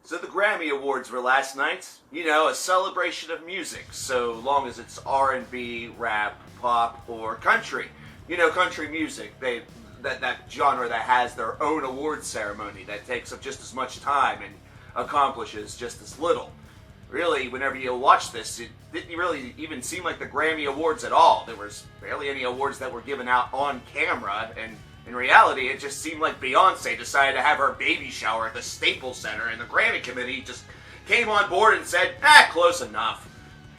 So the Grammy Awards were last night. You know, a celebration of music, so long as it's R&B, rap, pop, or country. You know, country music, that genre that has their own award ceremony that takes up just as much time and accomplishes just as little. Really, whenever you watch this, it didn't really even seem like the Grammy Awards at all. There was barely any awards that were given out on camera, and in reality, it just seemed like Beyonce decided to have her baby shower at the Staples Center, and the Grammy committee just came on board and said, close enough.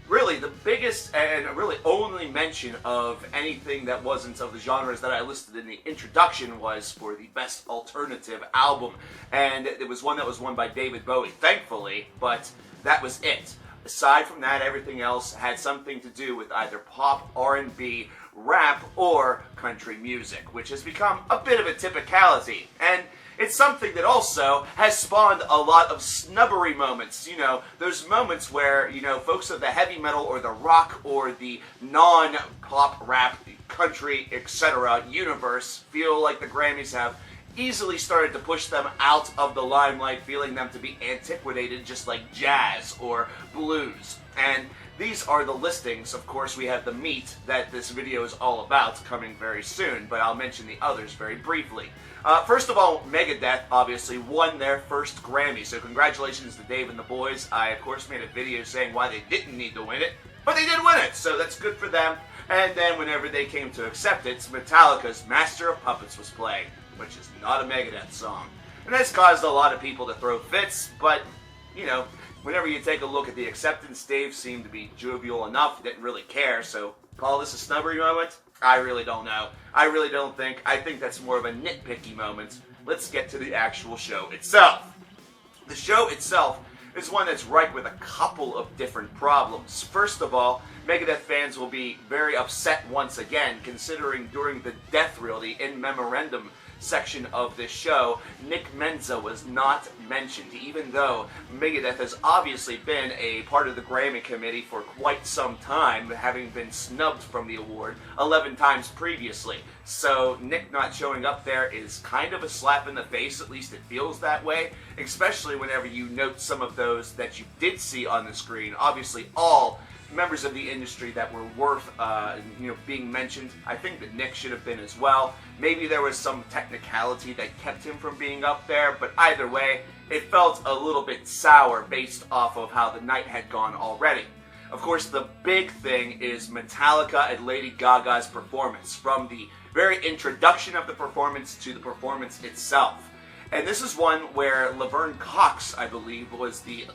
Really, the biggest and really only mention of anything that wasn't of the genres that I listed in the introduction was for the Best Alternative Album, and it was one that was won by David Bowie, thankfully, but that was it. Aside from that, everything else had something to do with either pop, R&B, rap, or country music, which has become a bit of a typicality. And it's something that also has spawned a lot of snubbery moments. You know, those moments where, you know, folks of the heavy metal or the rock or the non-pop, rap, country, etc. universe feel like the Grammys have easily started to push them out of the limelight, feeling them to be antiquated just like jazz or blues. And these are the listings. Of course, we have the meat that this video is all about coming very soon, but I'll mention the others very briefly. First of all, Megadeth obviously won their first Grammy, so congratulations to Dave and the boys. I, of course, made a video saying why they didn't need to win it, but they did win it, so that's good for them. And then whenever they came to accept it, Metallica's Master of Puppets was playing, which is not a Megadeth song. And that's caused a lot of people to throw fits, but, you know, whenever you take a look at the acceptance, Dave seemed to be jovial enough, didn't really care, so call this a snubbery moment? I really don't know. I think that's more of a nitpicky moment. Let's get to the actual show itself. The show itself is one that's ripe with a couple of different problems. First of all, Megadeth fans will be very upset once again, considering during the death reel, the in memorandum section of this show, Nick Menza was not mentioned, even though Megadeth has obviously been a part of the Grammy committee for quite some time, having been snubbed from the award 11 times previously. So Nick not showing up there is kind of a slap in the face, at least it feels that way, especially whenever you note some of those that you did see on the screen. Obviously all members of the industry that were worth being mentioned. I think that Nick should have been as well. Maybe there was some technicality that kept him from being up there, but either way, it felt a little bit sour based off of how the night had gone already. Of course, the big thing is Metallica and Lady Gaga's performance, from the very introduction of the performance to the performance itself. And this is one where Laverne Cox, I believe, was the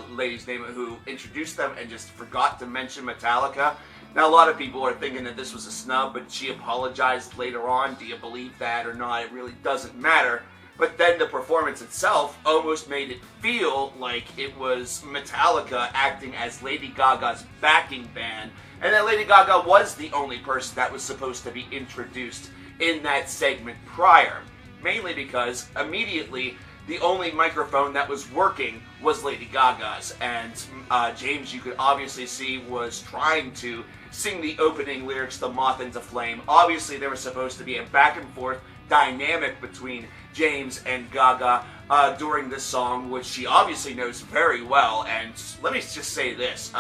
lady's name who introduced them and just forgot to mention Metallica. Now, a lot of people are thinking that this was a snub, but she apologized later on. Do you believe that or not? It really doesn't matter. But then the performance itself almost made it feel like it was Metallica acting as Lady Gaga's backing band, and that Lady Gaga was the only person that was supposed to be introduced in that segment prior. Mainly because immediately the only microphone that was working was Lady Gaga's, and James, you could obviously see, was trying to sing the opening lyrics, "The Moth into Flame." Obviously there was supposed to be a back and forth dynamic between James and Gaga during this song, which she obviously knows very well. And let me just say this,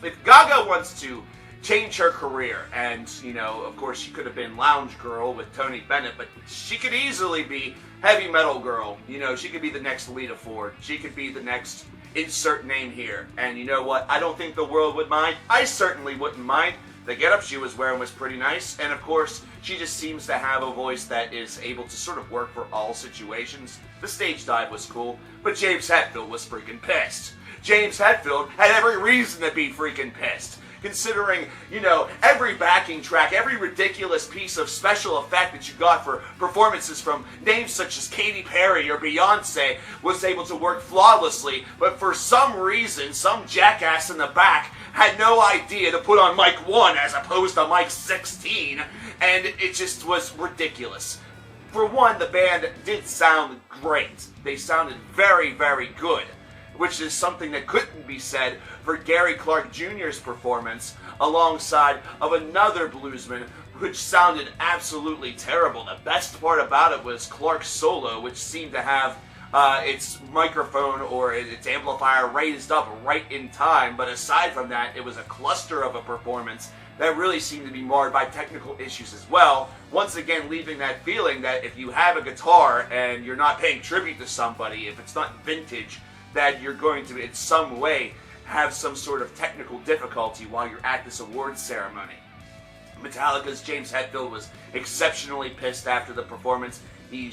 if Gaga wants to change her career, and, you know, of course she could have been Lounge Girl with Tony Bennett, but she could easily be Heavy Metal Girl. You know, she could be the next Lita Ford. She could be the next insert name here. And you know what? I don't think the world would mind. I certainly wouldn't mind. The getup she was wearing was pretty nice, and of course, she just seems to have a voice that is able to sort of work for all situations. The stage dive was cool, but James Hetfield was freaking pissed. James Hetfield had every reason to be freaking pissed, considering, you know, every backing track, every ridiculous piece of special effect that you got for performances from names such as Katy Perry or Beyonce was able to work flawlessly, but for some reason, some jackass in the back had no idea to put on mic 1 as opposed to mic 16, and it just was ridiculous. For one, the band did sound great. They sounded very, very good, which is something that couldn't be said for Gary Clark Jr.'s performance alongside of another bluesman, which sounded absolutely terrible. The best part about it was Clark's solo, which seemed to have its microphone or its amplifier raised up right in time, but aside from that, it was a cluster of a performance that really seemed to be marred by technical issues as well, once again leaving that feeling that if you have a guitar and you're not paying tribute to somebody, if it's not vintage, that you're going to in some way have some sort of technical difficulty while you're at this awards ceremony. Metallica's James Hetfield was exceptionally pissed after the performance. He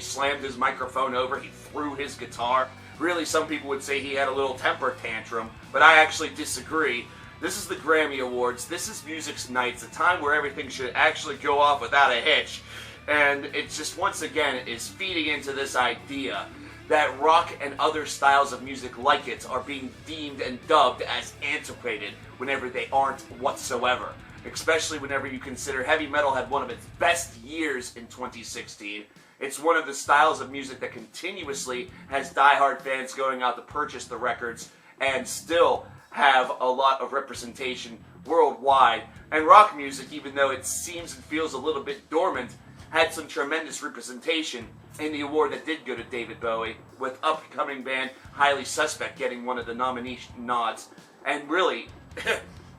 slammed his microphone over, he threw his guitar. Really, some people would say he had a little temper tantrum, but I actually disagree. This is the Grammy Awards, this is music's night, it's a time where everything should actually go off without a hitch. And it just, once again, is feeding into this idea that rock and other styles of music like it are being deemed and dubbed as antiquated whenever they aren't whatsoever. Especially whenever you consider heavy metal had one of its best years in 2016. It's one of the styles of music that continuously has diehard fans going out to purchase the records and still have a lot of representation worldwide. And rock music, even though it seems and feels a little bit dormant, had some tremendous representation in the award that did go to David Bowie, with upcoming band Highly Suspect getting one of the nomination nods. And really,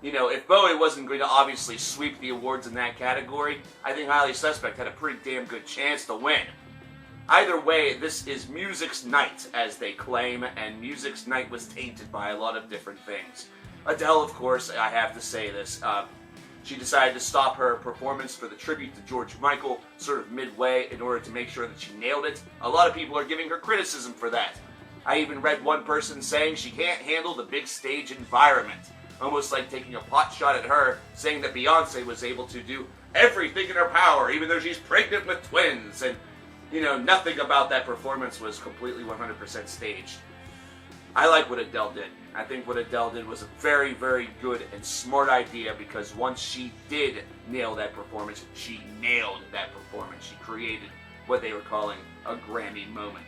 if Bowie wasn't going to obviously sweep the awards in that category, I think Highly Suspect had a pretty damn good chance to win. Either way, this is music's night, as they claim, and music's night was tainted by a lot of different things. Adele, of course, I have to say this, she decided to stop her performance for the tribute to George Michael sort of midway in order to make sure that she nailed it. A lot of people are giving her criticism for that. I even read one person saying she can't handle the big stage environment. Almost like taking a pot shot at her, saying that Beyonce was able to do everything in her power, even though she's pregnant with twins, and nothing about that performance was completely 100% staged. I like what Adele did. I think what Adele did was a very, very good and smart idea, because once she did nail that performance, she nailed that performance. She created what they were calling a Grammy moment.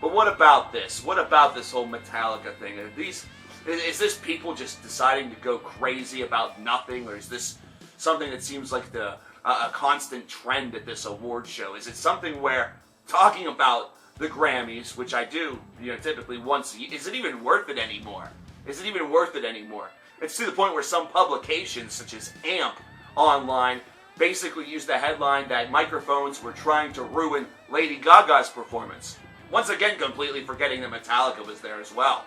But what about this? What about this whole Metallica thing? Is this people just deciding to go crazy about nothing, or is this something that seems like a constant trend at this award show? Is it something where talking about the Grammys, which I do, typically once a year, is it even worth it anymore? Is it even worth it anymore? It's to the point where some publications, such as AMP Online, basically used the headline that microphones were trying to ruin Lady Gaga's performance. Once again, completely forgetting that Metallica was there as well.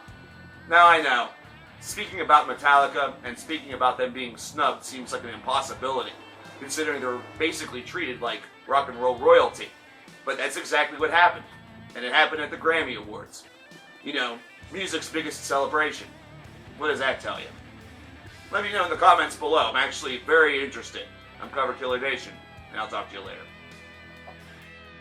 Now I know, speaking about Metallica and speaking about them being snubbed seems like an impossibility, considering they're basically treated like rock and roll royalty. But that's exactly what happened. And it happened at the Grammy Awards. Music's biggest celebration. What does that tell you? Let me know in the comments below. I'm actually very interested. I'm CoverKillerNation, and I'll talk to you later.